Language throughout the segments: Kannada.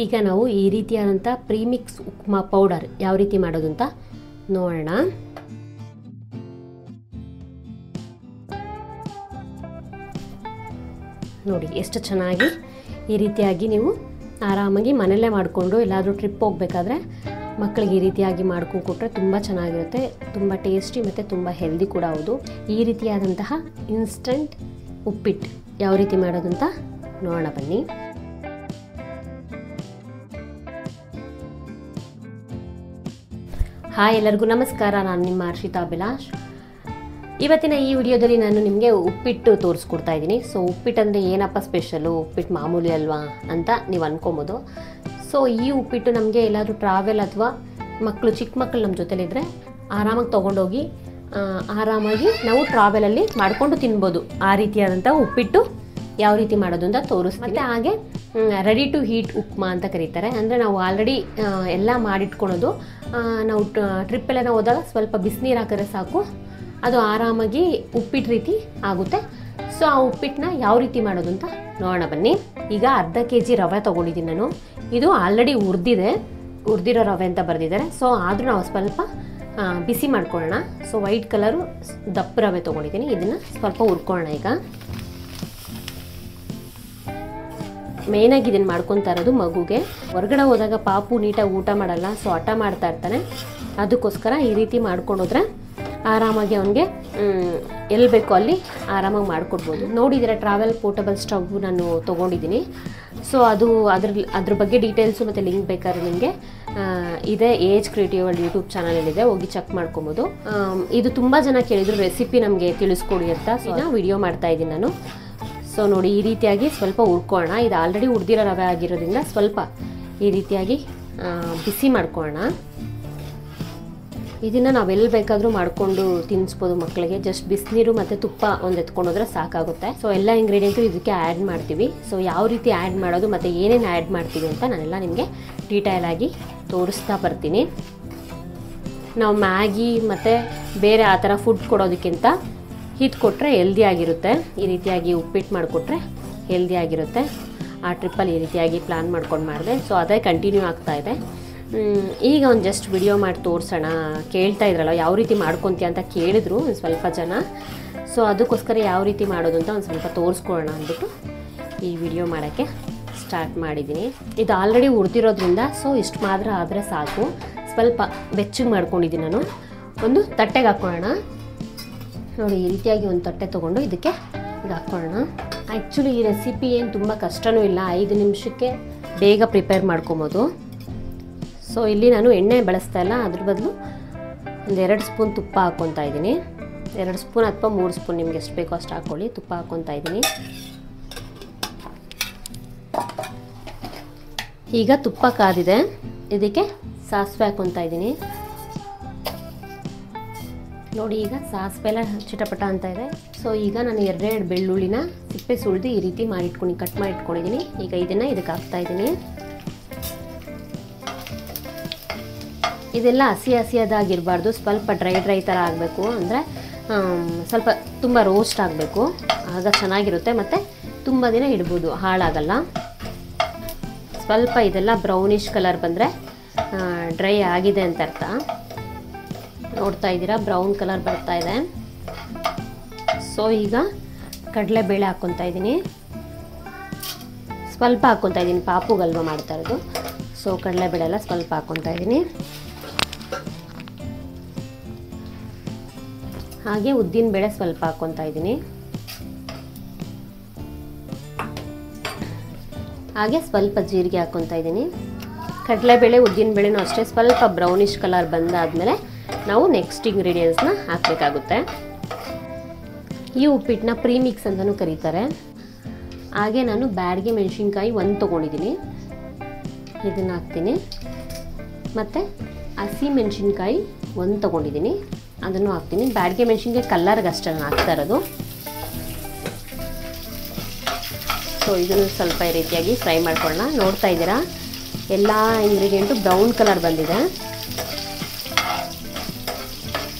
ಈಗ ನಾವು ಈ ರೀತಿಯಾದಂಥ ಪ್ರೀಮಿಕ್ಸ್ ಉಪ್ಮಾ ಪೌಡರ್ ಯಾವ ರೀತಿ ಮಾಡೋದು ಅಂತ ನೋಡೋಣ. ನೋಡಿ ಎಷ್ಟು ಚೆನ್ನಾಗಿ ಈ ರೀತಿಯಾಗಿ ನೀವು ಆರಾಮಾಗಿ ಮನೆಯಲ್ಲೇ ಮಾಡಿಕೊಂಡು ಎಲ್ಲಾದರೂ ಟ್ರಿಪ್ ಹೋಗಬೇಕಾದ್ರೆ ಮಕ್ಕಳಿಗೆ ಈ ರೀತಿಯಾಗಿ ಮಾಡ್ಕೊಂಡು ಕೊಟ್ಟರೆ ತುಂಬ ಚೆನ್ನಾಗಿರುತ್ತೆ, ತುಂಬ ಟೇಸ್ಟಿ ಮತ್ತು ತುಂಬ ಹೆಲ್ದಿ ಕೂಡ ಹೌದು. ಈ ರೀತಿಯಾದಂತಹ ಇನ್ಸ್ಟಂಟ್ ಉಪ್ಪಿಟ್ಟು ಯಾವ ರೀತಿ ಮಾಡೋದು ಅಂತ ನೋಡೋಣ ಬನ್ನಿ. ಹಾಯ್ ಎಲ್ಲರಿಗೂ ನಮಸ್ಕಾರ, ನಾನು ನಿಮ್ಮ ಹರ್ಷಿತಾ ಅಭಿಲಾಷ್. ಇವತ್ತಿನ ಈ ವಿಡಿಯೋದಲ್ಲಿ ನಾನು ನಿಮಗೆ ಉಪ್ಪಿಟ್ಟು ತೋರಿಸ್ಕೊಡ್ತಾ ಇದ್ದೀನಿ. ಸೊ ಉಪ್ಪಿಟ್ಟು ಅಂದರೆ ಏನಪ್ಪ ಸ್ಪೆಷಲು, ಉಪ್ಪಿಟ್ಟು ಮಾಮೂಲಿ ಅಲ್ವಾ ಅಂತ ನೀವು ಅನ್ಕೊಬೋದು. ಸೊ ಈ ಉಪ್ಪಿಟ್ಟು ನಮಗೆ ಎಲ್ಲಾದರೂ ಟ್ರಾವೆಲ್ ಅಥವಾ ಚಿಕ್ಕ ಮಕ್ಕಳು ನಮ್ಮ ಜೊತೆಲಿದ್ದರೆ ಆರಾಮಾಗಿ ತೊಗೊಂಡೋಗಿ ಆರಾಮಾಗಿ ನಾವು ಟ್ರಾವೆಲಲ್ಲಿ ಮಾಡಿಕೊಂಡು ತಿನ್ಬೋದು. ಆ ರೀತಿಯಾದಂಥ ಉಪ್ಪಿಟ್ಟು ಯಾವ ರೀತಿ ಮಾಡೋದು ಅಂತ ತೋರಿಸ್ತೀನಿ. ಹಾಗೆ ರೆಡಿ ಟು ಹೀಟ್ ಉಪ್ಮಾ ಅಂತ ಕರೀತಾರೆ. ಅಂದರೆ ನಾವು ಆಲ್ರೆಡಿ ಎಲ್ಲ ಮಾಡಿಟ್ಕೊಳೋದು, ನಾವು ಟ್ರಿಪ್ಪೆಲ್ಲ ಹೋದಾಗ ಸ್ವಲ್ಪ ಬಿಸಿನೀರು ಹಾಕಿದ್ರೆ ಸಾಕು, ಅದು ಆರಾಮಾಗಿ ಉಪ್ಪಿಟ್ಟು ರೀತಿ ಆಗುತ್ತೆ. ಸೊ ಆ ಉಪ್ಪಿಟ್ಟನ್ನ ಯಾವ ರೀತಿ ಮಾಡೋದು ಅಂತ ನೋಡೋಣ ಬನ್ನಿ. ಈಗ ಅರ್ಧ kg ರವೆ ತೊಗೊಂಡಿದ್ದೀನಿ ನಾನು. ಇದು ಆಲ್ರೆಡಿ ಹುರಿದಿರೋ ರವೆ ಅಂತ ಬರೆದಿದ್ದಾರೆ. ಸೊ ಆದರೂ ನಾವು ಸ್ವಲ್ಪ ಬಿಸಿ ಮಾಡ್ಕೊಳ್ಳೋಣ. ಸೊ ವೈಟ್ ಕಲರು ದಪ್ಪ ರವೆ ತೊಗೊಂಡಿದ್ದೀನಿ, ಇದನ್ನು ಸ್ವಲ್ಪ ಹುರ್ಕೊಳ್ಳೋಣ. ಈಗ ಮೇಯ್ನಾಗಿ ಇದನ್ನು ಮಾಡ್ಕೊತಾ ಇರೋದು ಮಗುಗೆ. ಹೊರಗಡೆ ಹೋದಾಗ ಪಾಪು ನೀಟಾಗಿ ಊಟ ಮಾಡಲ್ಲ, ಸೊ ಹಠ ಮಾಡ್ತಾ ಇರ್ತಾನೆ. ಅದಕ್ಕೋಸ್ಕರ ಈ ರೀತಿ ಮಾಡ್ಕೊಂಡೋದ್ರೆ ಆರಾಮಾಗಿ ಅವನಿಗೆ ಎಲ್ಲಿ ಬೇಕೋ ಅಲ್ಲಿ ಆರಾಮಾಗಿ ಮಾಡಿಕೊಡ್ಬೋದು. ನೋಡಿದರೆ ಟ್ರಾವೆಲ್ ಪೋರ್ಟಬಲ್ ಸ್ಟವ್ ನಾನು ತೊಗೊಂಡಿದ್ದೀನಿ. ಸೊ ಅದ್ರ ಬಗ್ಗೆ ಡೀಟೇಲ್ಸು ಮತ್ತು ಲಿಂಕ್ ಬೇಕಾದ್ರೆ ನಿಮಗೆ ಇದೆ ಏಜ್ ಕ್ರಿಯೇಟಿವ್ ವರ್ಲ್ಡ್ ಯೂಟ್ಯೂಬ್ ಚಾನಲಲ್ಲಿದೆ, ಹೋಗಿ ಚೆಕ್ ಮಾಡ್ಕೊಬೋದು. ಇದು ತುಂಬ ಜನ ಕೇಳಿದ್ರು ರೆಸಿಪಿ ನಮಗೆ ತಿಳಿಸ್ಕೊಡಿ ಅಂತ. ಸೊ ವಿಡಿಯೋ ಮಾಡ್ತಾ ಇದ್ದೀನಿ ನಾನು. ಸೊ ನೋಡಿ ಈ ರೀತಿಯಾಗಿ ಸ್ವಲ್ಪ ಹುರ್ಕೊಳ್ಳೋಣ. ಇದು ಆಲ್ರೆಡಿ ಹುರಿದಿರೋ ರವೆ ಆಗಿರೋದ್ರಿಂದ ಸ್ವಲ್ಪ ಈ ರೀತಿಯಾಗಿ ಬಿಸಿ ಮಾಡ್ಕೊಳ್ಳೋಣ. ಇದನ್ನು ನಾವು ಎಲ್ಲಿ ಬೇಕಾದರೂ ಮಾಡಿಕೊಂಡು ತಿನ್ನಿಸ್ಬೋದು ಮಕ್ಕಳಿಗೆ. ಜಸ್ಟ್ ಬಿಸಿನೀರು ಮತ್ತು ತುಪ್ಪ ಒಂದು ಎತ್ಕೊಂಡೋದ್ರೆ ಸಾಕಾಗುತ್ತೆ. ಸೊ ಎಲ್ಲ ಇಂಗ್ರೀಡಿಯೆಂಟು ಇದಕ್ಕೆ ಆ್ಯಡ್ ಮಾಡ್ತೀವಿ. ಸೊ ಯಾವ ರೀತಿ ಆ್ಯಡ್ ಮಾಡೋದು ಮತ್ತು ಏನೇನು ಆ್ಯಡ್ ಮಾಡ್ತೀವಿ ಅಂತ ನಾನೆಲ್ಲ ನಿಮಗೆ ಡೀಟೇಲಾಗಿ ತೋರಿಸ್ತಾ ಬರ್ತೀನಿ. ನಾವು ಮ್ಯಾಗಿ ಮತ್ತು ಬೇರೆ ಆ ಥರ ಫುಡ್ ಕೊಡೋದಕ್ಕಿಂತ ಇದು ಕೊಟ್ಟರೆ ಹೆಲ್ದಿ ಆಗಿರುತ್ತೆ. ಈ ರೀತಿಯಾಗಿ ಉಪ್ಪಿಟ್ಟು ಮಾಡಿಕೊಟ್ರೆ ಹೆಲ್ದಿ ಆಗಿರುತ್ತೆ. ಆ ಟ್ರಿಪ್ಪಲ್ಲಿ ಈ ರೀತಿಯಾಗಿ ಪ್ಲ್ಯಾನ್ ಮಾಡ್ಕೊಂಡು ಮಾಡಿದೆ. ಸೊ ಅದೇ ಕಂಟಿನ್ಯೂ ಆಗ್ತಾಯಿದೆ. ಈಗ ಒಂದು ಜಸ್ಟ್ ವಿಡಿಯೋ ಮಾಡಿ ತೋರಿಸೋಣ. ಕೇಳ್ತಾ ಇದ್ರಲ್ಲ ಯಾವ ರೀತಿ ಮಾಡ್ಕೊತೀಯ ಅಂತ ಕೇಳಿದ್ರು ಒಂದು ಸ್ವಲ್ಪ ಜನ. ಸೊ ಅದಕ್ಕೋಸ್ಕರ ಯಾವ ರೀತಿ ಮಾಡೋದು ಅಂತ ಒಂದು ಸ್ವಲ್ಪ ತೋರಿಸ್ಕೊಳ್ಳೋಣ ಅಂದ್ಬಿಟ್ಟು ಈ ವಿಡಿಯೋ ಮಾಡೋಕ್ಕೆ ಸ್ಟಾರ್ಟ್ ಮಾಡಿದ್ದೀನಿ. ಇದು ಆಲ್ರೆಡಿ ಹುರಿದಿರೋದ್ರಿಂದ ಸೊ ಇಷ್ಟು ಮಾತ್ರ ಆದರೆ ಸಾಕು. ಸ್ವಲ್ಪ ಬೆಚ್ಚಗೆ ಮಾಡ್ಕೊಂಡಿದ್ದೀನಿ ನಾನು. ಒಂದು ತಟ್ಟೆಗೆ ಹಾಕ್ಕೊಳ್ಳೋಣ. ನೋಡಿ ಈ ರೀತಿಯಾಗಿ ಒಂದು ತಟ್ಟೆ ತೊಗೊಂಡು ಇದಕ್ಕೆ ಈಗ ಹಾಕ್ಕೊಳ್ಳೋಣ. ಆ್ಯಕ್ಚುಲಿ ಈ ರೆಸಿಪಿ ಏನು ತುಂಬ ಕಷ್ಟವೂ ಇಲ್ಲ, 5 ನಿಮಿಷಕ್ಕೆ ಬೇಗ ಪ್ರಿಪೇರ್ ಮಾಡ್ಕೊಬೋದು. ಸೊ ಇಲ್ಲಿ ನಾನು ಎಣ್ಣೆ ಬಳಸ್ತಾ ಇಲ್ಲ, ಅದ್ರ ಬದಲು ಒಂದು 2 ಸ್ಪೂನ್ ತುಪ್ಪ ಹಾಕ್ಕೊತಾ ಇದ್ದೀನಿ. 2 ಸ್ಪೂನ್ ಅಥವಾ 3 ಸ್ಪೂನ್ ನಿಮ್ಗೆ ಎಷ್ಟು ಬೇಕೋ ಅಷ್ಟು ಹಾಕ್ಕೊಳ್ಳಿ. ತುಪ್ಪ ಹಾಕ್ಕೊತಾ ಇದ್ದೀನಿ. ಈಗ ತುಪ್ಪ ಕಾದಿದೆ, ಇದಕ್ಕೆ ಸಾಸಿವೆ ಹಾಕ್ಕೊತಾ ಇದ್ದೀನಿ. ನೋಡಿ ಈಗ ಸಾಸಿವೆ ಎಲ್ಲ ಚಿಟಪಟ ಅಂತ ಇದೆ. ಸೊ ಈಗ ನಾನು 2 ಬೆಳ್ಳುಳ್ಳಿನ ಸಿಪ್ಪೆ ಸುಳಿದು ಈ ರೀತಿ ಕಟ್ ಮಾಡಿಟ್ಕೊಂಡಿದ್ದೀನಿ. ಈಗ ಇದನ್ನು ಇದಕ್ಕೆ ಹಾಕ್ತಾ ಇದ್ದೀನಿ. ಇದೆಲ್ಲ ಹಸಿಯಾದಾಗಿರಬಾರ್ದು, ಸ್ವಲ್ಪ ಡ್ರೈ ಥರ ಆಗಬೇಕು. ಅಂದರೆ ಸ್ವಲ್ಪ ತುಂಬ ರೋಸ್ಟ್ ಆಗಬೇಕು, ಆಗ ಚೆನ್ನಾಗಿರುತ್ತೆ ಮತ್ತು ತುಂಬ ದಿನ ಇಡ್ಬೋದು, ಹಾಳಾಗಲ್ಲ. ಸ್ವಲ್ಪ ಇದೆಲ್ಲ ಬ್ರೌನಿಷ್ ಕಲರ್ ಬಂದರೆ ಡ್ರೈ ಆಗಿದೆ ಅಂತ ಅರ್ಥ. ನೋಡ್ತಾ ಇದ್ದೀರಾ ಬ್ರೌನ್ ಕಲರ್ ಬರ್ತಾ ಇದೆ. ಸೊ ಈಗ ಕಡಲೆಬೇಳೆ ಹಾಕ್ಕೊತಾ ಇದ್ದೀನಿ. ಸ್ವಲ್ಪ ಹಾಕ್ಕೊತಾ ಇದ್ದೀನಿ, ಪಾಪುಗಲ್ವ ಮಾಡ್ತಾ ಇರೋದು. ಸೊ ಕಡಲೆಬೇಳೆ ಎಲ್ಲ ಸ್ವಲ್ಪ ಹಾಕ್ಕೊತಾ ಇದ್ದೀನಿ. ಹಾಗೆ ಉದ್ದಿನ ಬೇಳೆ ಸ್ವಲ್ಪ ಹಾಕ್ಕೊತಾ ಇದ್ದೀನಿ. ಹಾಗೆ ಸ್ವಲ್ಪ ಜೀರಿಗೆ ಹಾಕ್ಕೊತಾ ಇದ್ದೀನಿ. ಕಡಲೆಬೇಳೆ ಉದ್ದಿನ ಬೇಳೆನೂ ಅಷ್ಟೇ ಸ್ವಲ್ಪ ಬ್ರೌನಿಷ್ ಕಲರ್ ಬಂದಾದಮೇಲೆ ನಾವು ನೆಕ್ಸ್ಟ್ ಇಂಗ್ರೀಡಿಯೆಂಟ್ಸ್ನ ಹಾಕಬೇಕಾಗುತ್ತೆ. ಈ ಉಪ್ಪಿಟ್ಟನ್ನ ಪ್ರೀಮಿಕ್ಸ್ ಅಂತಲೂ ಕರೀತಾರೆ. ಹಾಗೆ ನಾನು ಬ್ಯಾಡಗೆ ಮೆಣಸಿನ್ಕಾಯಿ 1 ತೊಗೊಂಡಿದ್ದೀನಿ, ಇದನ್ನು ಹಾಕ್ತೀನಿ. ಮತ್ತು ಹಸಿ ಮೆಣಸಿನ್ಕಾಯಿ 1 ತೊಗೊಂಡಿದ್ದೀನಿ, ಅದನ್ನು ಹಾಕ್ತೀನಿ. ಬ್ಯಾಡಗೆ ಮೆಣಸಿನ್ಕಾಯಿ ಕಲ್ಲರ್ಗೆ ಅಷ್ಟೇ ನಾನು ಹಾಕ್ತಾ ಇರೋದು. ಸೊ ಇದನ್ನು ಸ್ವಲ್ಪ ಈ ರೀತಿಯಾಗಿ ಫ್ರೈ ಮಾಡ್ಕೊಳ್ಳೋಣ. ನೋಡ್ತಾ ಇದ್ದೀರಾ ಎಲ್ಲ ಇಂಗ್ರೀಡಿಯೆಂಟು ಬ್ರೌನ್ ಕಲರ್ ಬಂದಿದೆ.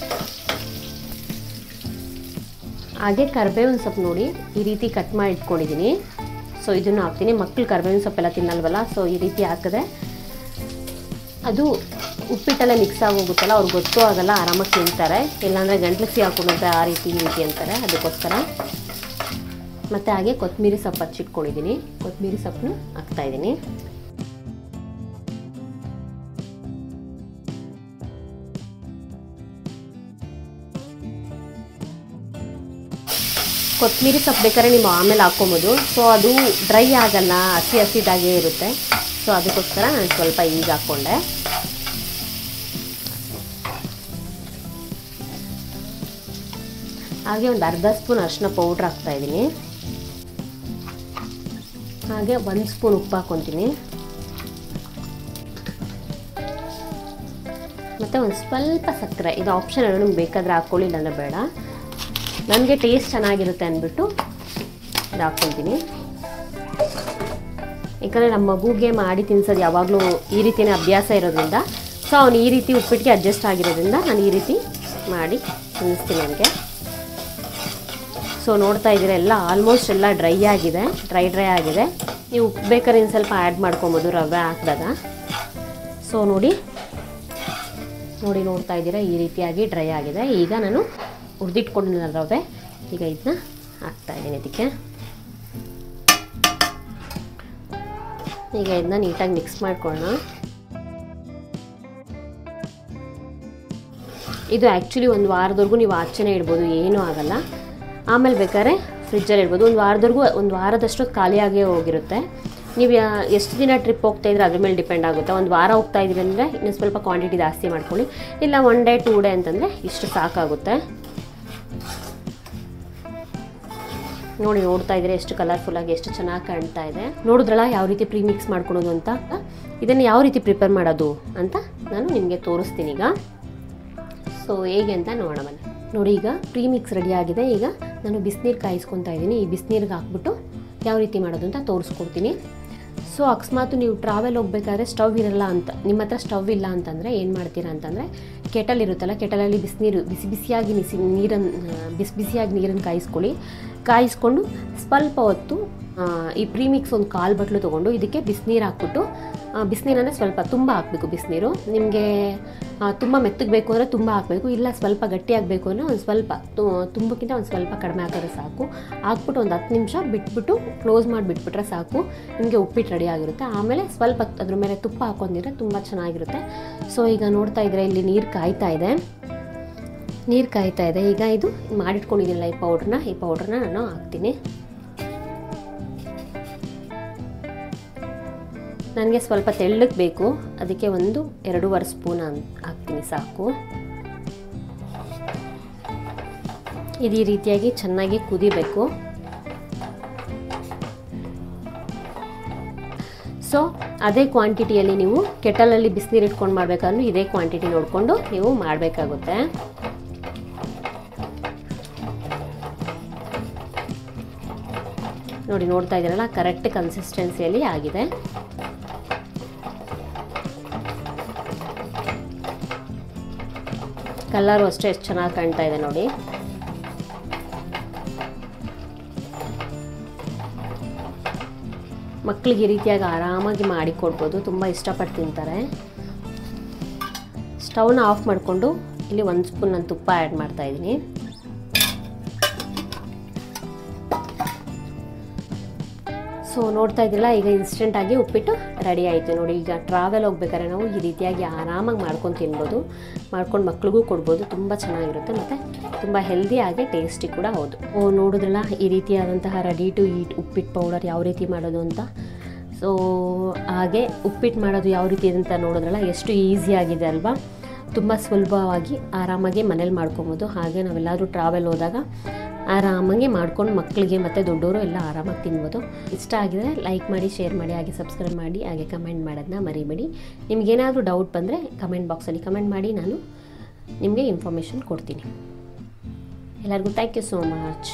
ಹಾಗೆ ಕರಿಬೇವಿನ ಸೊಪ್ಪು ನೋಡಿ ಈ ರೀತಿ ಕಟ್ ಮಾಡಿ ಇಟ್ಕೊಂಡಿದ್ದೀನಿ. ಸೊ ಇದನ್ನು ಹಾಕ್ತೀನಿ. ಮಕ್ಕಳು ಕರಿಬೇವಿನ ಸೊಪ್ಪೆಲ್ಲ ತಿನ್ನಲ್ವಲ್ಲ, ಸೊ ಈ ರೀತಿ ಹಾಕಿದ್ರೆ ಅದು ಉಪ್ಪಿಟ್ಟೆಲ್ಲ ಮಿಕ್ಸ್ ಆಗೋಗುತ್ತಲ್ಲ, ಅವ್ರಿಗೆ ಗೊತ್ತೂ ಆಗಲ್ಲ, ಆರಾಮಾಗಿ ತಿಂತಾರೆ. ಇಲ್ಲಾಂದರೆ ಗಂಟ್ಲಿಗೆ ಹಾಕೊಂಡು ಆ ರೀತಿ ಈ ರೀತಿ ಅಂತಾರೆ. ಅದಕ್ಕೋಸ್ಕರ ಮತ್ತು ಹಾಗೆ ಕೊತ್ತಂಬರಿ ಸೊಪ್ಪು ಹಚ್ಚಿಟ್ಕೊಂಡಿದ್ದೀನಿ. ಕೊತ್ತಂಬರಿ ಸೊಪ್ಪನ್ನು ಹಾಕ್ತಾಯಿದ್ದೀನಿ. ಕೊತ್ತಂಬರಿ ಸೊಪ್ಪು ಬೇಕಾದ್ರೆ ನೀವು ಆಮೇಲೆ ಹಾಕ್ಕೊಬೋದು. ಸೊ ಅದು ಡ್ರೈ ಆಗಲ್ಲ, ಹಸಿದಾಗೇ ಇರುತ್ತೆ. ಸೊ ಅದಕ್ಕೋಸ್ಕರ ನಾನು ಸ್ವಲ್ಪ ಈಗ ಹಾಕ್ಕೊಂಡೆ. ಹಾಗೆ ಒಂದು ಅರ್ಧ ಸ್ಪೂನ್ ಅರಿಶಿನ ಪೌಡ್ರ್ ಹಾಕ್ತಾಯಿದ್ದೀನಿ. ಹಾಗೆ 1 ಸ್ಪೂನ್ ಉಪ್ಪು ಹಾಕ್ಕೊತೀನಿ. ಮತ್ತು ಒಂದು ಸ್ವಲ್ಪ ಸಕ್ಕರೆ, ಇದು ಆಪ್ಷನ್, ನಿಮ್ಗೆ ಬೇಕಾದರೆ ಹಾಕ್ಕೊಳ್ಳಿ, ಇಲ್ಲಾಂದರೆ ಬೇಡ. ನನಗೆ ಟೇಸ್ಟ್ ಚೆನ್ನಾಗಿರುತ್ತೆ ಅಂದ್ಬಿಟ್ಟು ಇದು ಹಾಕ್ಕೊತೀನಿ. ಯಾಕಂದರೆ ನಮ್ಮ ಮಗುಗೆ ಮಾಡಿ ತಿನ್ಸೋದು ಯಾವಾಗಲೂ ಈ ರೀತಿಯೇ ಅಭ್ಯಾಸ ಇರೋದ್ರಿಂದ, ಸೊ ಅವನು ಈ ರೀತಿ ಉಪ್ಪಿಟ್ಟಿಗೆ ಅಡ್ಜಸ್ಟ್ ಆಗಿರೋದ್ರಿಂದ ನಾನು ಈ ರೀತಿ ಮಾಡಿ ತಿನ್ನಿಸ್ತೀನಿ ನನಗೆ. ಸೊ ನೋಡ್ತಾ ಇದ್ದೀರಾ, ಎಲ್ಲ ಆಲ್ಮೋಸ್ಟ್ ಎಲ್ಲ ಡ್ರೈ ಆಗಿದೆ, ಡ್ರೈ ಆಗಿದೆ. ನೀವು ಉಪ್ಪು ಬೇಕಾದ್ರೆ ಇನ್ನು ಸ್ವಲ್ಪ ಆ್ಯಡ್ ಮಾಡ್ಕೊಬೋದು ರವೆ ಹಾಕಿದಾಗ. ಸೊ ನೋಡ್ತಾ ಇದ್ದೀರಾ, ಈ ರೀತಿಯಾಗಿ ಡ್ರೈ ಆಗಿದೆ. ಈಗ ನಾನು ಹುರಿದಿಟ್ಕೊಂಡಿಲ್ಲ ರವೆ, ಈಗ ಇದನ್ನ ಹಾಕ್ತಾಯಿದ್ದೀನಿ ಇದಕ್ಕೆ. ಈಗ ಇದನ್ನ ನೀಟಾಗಿ ಮಿಕ್ಸ್ ಮಾಡ್ಕೊಳ್ಳೋಣ. ಇದು ಆ್ಯಕ್ಚುಲಿ ಒಂದು ವಾರದವರೆಗೂ ನೀವು ಆಚೆನೇ ಇಡ್ಬೋದು, ಏನೂ ಆಗಲ್ಲ. ಆಮೇಲೆ ಬೇಕಾದ್ರೆ ಫ್ರಿಜ್ಜಲ್ಲಿ ಇಡ್ಬೋದು. ಒಂದು ವಾರದಷ್ಟು ಖಾಲಿಯಾಗೇ ಹೋಗಿರುತ್ತೆ. ನೀವು ಎಷ್ಟು ದಿನ ಟ್ರಿಪ್ ಹೋಗ್ತಾ ಇದ್ರೆ ಅದ್ರ ಮೇಲೆ ಡಿಪೆಂಡ್ ಆಗುತ್ತೆ. ಒಂದು ವಾರ ಹೋಗ್ತಾ ಇದ್ದೀರಿ ಅಂದರೆ ಇನ್ನೂ ಸ್ವಲ್ಪ ಕ್ವಾಂಟಿಟಿ ಜಾಸ್ತಿ ಮಾಡ್ಕೊಳ್ಳಿ, ಇಲ್ಲ 1 ಡೇ 2 ಡೇ ಅಂತಂದರೆ ಇಷ್ಟು ಸಾಕಾಗುತ್ತೆ. ನೋಡ್ತಾ ಇದ್ರೆ ಎಷ್ಟು ಕಲರ್ಫುಲ್ಲಾಗಿ ಎಷ್ಟು ಚೆನ್ನಾಗಿ ಕಾಣ್ತಾ ಇದೆ. ನೋಡಿದ್ರಲ್ಲ ಯಾವ ರೀತಿ ಪ್ರೀಮಿಕ್ಸ್ ಮಾಡ್ಕೊಳೋದು ಅಂತ. ಇದನ್ನು ಯಾವ ರೀತಿ ಪ್ರಿಪೇರ್ ಮಾಡೋದು ಅಂತ ನಾನು ನಿಮಗೆ ತೋರಿಸ್ತೀನಿ ಈಗ. ಸೊ ಹೇಗೆ ಅಂತ ನೋಡೋಣ ಬನ್ನಿ. ನೋಡಿ, ಈಗ ಪ್ರೀಮಿಕ್ಸ್ ರೆಡಿ ಆಗಿದೆ. ಈಗ ನಾನು ಬಿಸಿನೀರು ಕಾಯಿಸ್ಕೊತಾ ಇದ್ದೀನಿ. ಈ ಬಿಸಿನೀರಿಗೆ ಹಾಕ್ಬಿಟ್ಟು ಯಾವ ರೀತಿ ಮಾಡೋದು ಅಂತ ತೋರಿಸ್ಕೊಡ್ತೀನಿ. ಸೊ ಅಕಸ್ಮಾತ್ ನೀವು ಟ್ರಾವೆಲ್ ಹೋಗ್ಬೇಕಾದ್ರೆ ಸ್ಟವ್ ಇರಲ್ಲ ಅಂತ, ನಿಮ್ಮ ಹತ್ರ ಸ್ಟವ್ ಇಲ್ಲ ಅಂತಂದರೆ ಏನು ಮಾಡ್ತೀರಾ ಅಂತಂದರೆ, ಕೆಟಲ್ ಇರುತ್ತಲ್ಲ, ಕೆಟಲಲ್ಲಿ ಬಿಸಿನೀರು ಬಿಸಿಯಾಗಿ ನೀರನ್ನು ಕಾಯಿಸ್ಕೊಂಡು ಸ್ವಲ್ಪ ಹೊತ್ತು ಈ ಪ್ರೀಮಿಕ್ಸ್ ಒಂದು 1/4 ಬಟ್ಲು ತೊಗೊಂಡು ಇದಕ್ಕೆ ಬಿಸಿನೀರು ಹಾಕ್ಬಿಟ್ಟು, ಬಿಸಿನೀರನ್ನೇ ಸ್ವಲ್ಪ ತುಂಬ ಹಾಕಬೇಕು. ಬಿಸಿನೀರು ನಿಮಗೆ ತುಂಬ ಮೆತ್ತಗೆ ಬೇಕು ಅಂದರೆ ತುಂಬ ಹಾಕಬೇಕು, ಇಲ್ಲ ಸ್ವಲ್ಪ ಗಟ್ಟಿಯಾಗಬೇಕು ಅಂದರೆ ಒಂದು ಸ್ವಲ್ಪ ತುಂಬಕ್ಕಿಂತ ಒಂದು ಸ್ವಲ್ಪ ಕಡಿಮೆ ಹಾಕಿದ್ರೆ ಸಾಕು. ಹಾಕ್ಬಿಟ್ಟು ಒಂದು 10 ನಿಮಿಷ ಬಿಟ್ಬಿಟ್ಟು ಕ್ಲೋಸ್ ಮಾಡಿ ಬಿಟ್ಬಿಟ್ರೆ ಸಾಕು, ನಿಮಗೆ ಉಪ್ಪಿಟ್ಟು ರೆಡಿ ಆಗಿರುತ್ತೆ. ಆಮೇಲೆ ಸ್ವಲ್ಪ ಅದ್ರ ಮೇಲೆ ತುಪ್ಪ ಹಾಕೊಂಡಿದ್ರೆ ತುಂಬ ಚೆನ್ನಾಗಿರುತ್ತೆ. ಸೊ ಈಗ ನೋಡ್ತಾ ಇದ್ರೆ ಇಲ್ಲಿ ನೀರು ಕಾಯ್ತಾ ಇದೆ. ಈಗ ಇದು ಮಾಡಿಟ್ಕೊಂಡಿದ್ದಿಲ್ಲ ಈ ಪೌಡ್ರನ್ನ ನಾನು ಹಾಕ್ತೀನಿ. ನನಗೆ ಸ್ವಲ್ಪ ತೆಳ್ಳಗೆ ಬೇಕು, ಅದಕ್ಕೆ 1-2.5 ಸ್ಪೂನ್ ಹಾಕ್ತೀನಿ ಸಾಕು. ಇದು ಈ ರೀತಿಯಾಗಿ ಚೆನ್ನಾಗಿ ಕುದಿಬೇಕು. ಸೊ ಅದೇ ಕ್ವಾಂಟಿಟಿಯಲ್ಲಿ ನೀವು ಕೆಟಲಲ್ಲಿ ಬಿಸಿನೀರು ಇಟ್ಕೊಂಡು ಮಾಡಬೇಕಾದ್ರೂ ಇದೇ ಕ್ವಾಂಟಿಟಿ ನೋಡಿಕೊಂಡು ನೀವು ಮಾಡಬೇಕಾಗುತ್ತೆ. ನೋಡ್ತಾ ಇದ್ದೀರಲ್ಲ, ಕರೆಕ್ಟ್ ಕನ್ಸಿಸ್ಟೆನ್ಸಿಯಲ್ಲಿ ಆಗಿದೆ. ಕಲರು ಅಷ್ಟೇ ಎಷ್ಟು ಚೆನ್ನಾಗಿ ಕಾಣ್ತಾ ಇದೆ ನೋಡಿ. ಮಕ್ಕಳಿಗೆ ಈ ರೀತಿಯಾಗಿ ಆರಾಮಾಗಿ ಮಾಡಿಕೊಡ್ಬೋದು, ತುಂಬ ಇಷ್ಟಪಟ್ಟು ತಿಂತಾರೆ. ಸ್ಟವ್ನ ಆಫ್ ಮಾಡಿಕೊಂಡು ಇಲ್ಲಿ 1 ಸ್ಪೂನ್ ನಾನು ತುಪ್ಪ ಆ್ಯಡ್ ಮಾಡ್ತಾ ಇದ್ದೀನಿ. ಸೊ ನೋಡ್ತಾ ಇದ್ದಿಲ್ಲ, ಈಗ ಇನ್ಸ್ಟೆಂಟಾಗಿ ಉಪ್ಪಿಟ್ಟು ರೆಡಿ ಆಯಿತು ನೋಡಿ. ಈಗ ಟ್ರಾವೆಲ್ ಹೋಗ್ಬೇಕಾದ್ರೆ ನಾವು ಈ ರೀತಿಯಾಗಿ ಆರಾಮಾಗಿ ಮಾಡ್ಕೊಂಡು ತಿನ್ಬೋದು, ಮಾಡ್ಕೊಂಡು ಮಕ್ಳಿಗೂ ಕೊಡ್ಬೋದು. ತುಂಬ ಚೆನ್ನಾಗಿರುತ್ತೆ ಮತ್ತು ತುಂಬ ಹೆಲ್ದಿಯಾಗಿ ಟೇಸ್ಟಿ ಕೂಡ ಹೌದು. ನೋಡಿದ್ರಲ್ಲ, ಈ ರೀತಿಯಾದಂತಹ ರೆಡಿ ಟು ಈಟ್ ಉಪ್ಪಿಟ್ಟು ಪೌಡರ್ ಯಾವ ರೀತಿ ಮಾಡೋದು ಅಂತ. ಸೊ ಹಾಗೆ ಉಪ್ಪಿಟ್ಟು ಮಾಡೋದು ಯಾವ ರೀತಿ ಅಂತ ನೋಡಿದ್ರಲ್ಲ, ಎಷ್ಟು ಈಸಿಯಾಗಿದೆ ಅಲ್ವಾ. ತುಂಬ ಸುಲಭವಾಗಿ ಆರಾಮಾಗಿ ಮನೇಲಿ ಮಾಡ್ಕೊಬೋದು. ಹಾಗೆ ನಾವೆಲ್ಲರೂ ಟ್ರಾವೆಲ್ ಹೋದಾಗ ಆರಾಮಾಗಿ ಮಾಡ್ಕೊಂಡು ಮಕ್ಕಳಿಗೆ ಮತ್ತು ದೊಡ್ಡವರು ಎಲ್ಲ ಆರಾಮಾಗಿ ತಿನ್ಬೋದು. ಇಷ್ಟ ಆಗಿದರೆ ಲೈಕ್ ಮಾಡಿ, ಶೇರ್ ಮಾಡಿ, ಹಾಗೆ ಸಬ್ಸ್ಕ್ರೈಬ್ ಮಾಡಿ, ಹಾಗೆ ಕಮೆಂಟ್ ಮಾಡೋದನ್ನ ಮರಿಬೇಡಿ. ನಿಮಗೇನಾದರೂ ಡೌಟ್ ಬಂದರೆ ಕಮೆಂಟ್ ಬಾಕ್ಸಲ್ಲಿ ಕಮೆಂಟ್ ಮಾಡಿ, ನಾನು ನಿಮಗೆ ಇನ್ಫಾರ್ಮೇಷನ್ ಕೊಡ್ತೀನಿ. ಎಲ್ಲರಿಗೂ ಥ್ಯಾಂಕ್ ಯು ಸೋ ಮಚ್.